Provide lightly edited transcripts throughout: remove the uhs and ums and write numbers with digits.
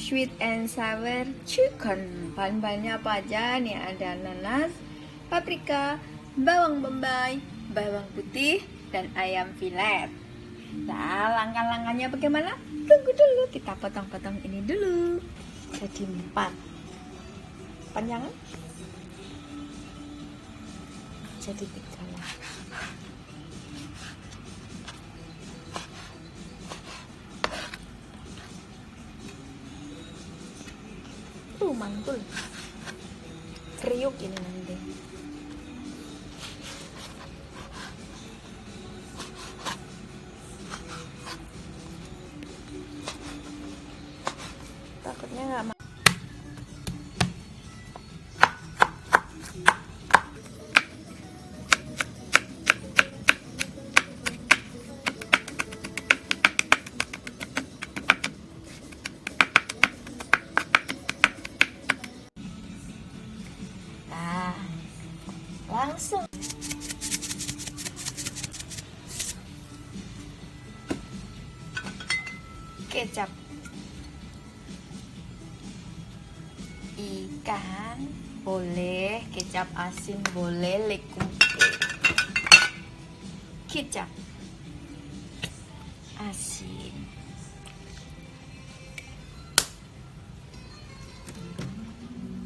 sweet and sour chicken. Bahan-bahannya apa aja nih? Ada nanas, paprika, bawang bombay, bawang putih, dan ayam filet. Nah, langkah-langkahnya bagaimana? Tunggu dulu, kita potong-potong ini dulu. Jadi 4 panjang, jadi 3 lah. Mantul kriuk ini nanti. Takutnya nggak langsung kecap, ikan boleh, kecap asin boleh, legum kecap asin,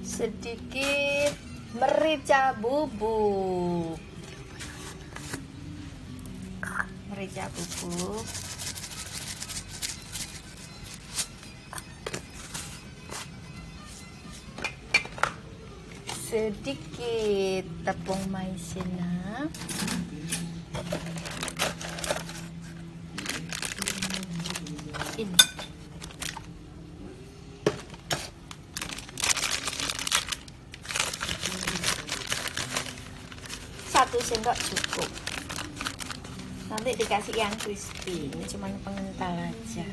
sedikit merica bubuk, sedikit tepung maizena, ini 1 sendok cukup. Nanti dikasih yang crispy. Ini cuma pengental aja.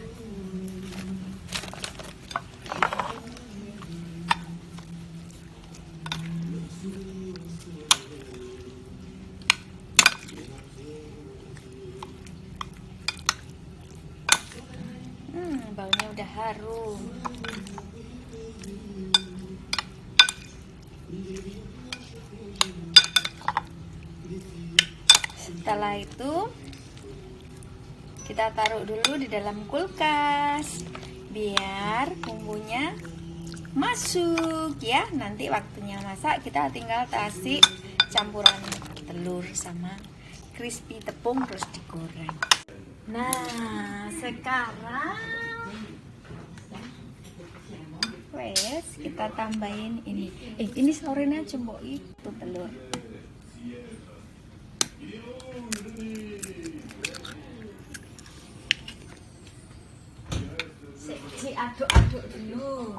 Baunya udah harum. Setelah itu kita taruh dulu di dalam kulkas biar bumbunya masuk ya. Nanti waktunya masak kita tinggal kasih campuran telur sama crispy tepung terus digoreng. Nah, sekarang wes kita tambahin ini. Ini sorenya cembok itu telur. Aduk-aduk dulu.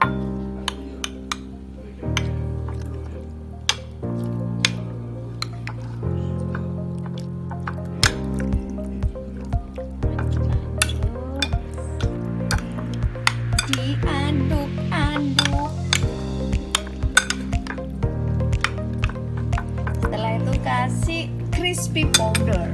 Diaduk-aduk. Setelah itu kasih crispy powder.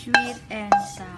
sweet and sour.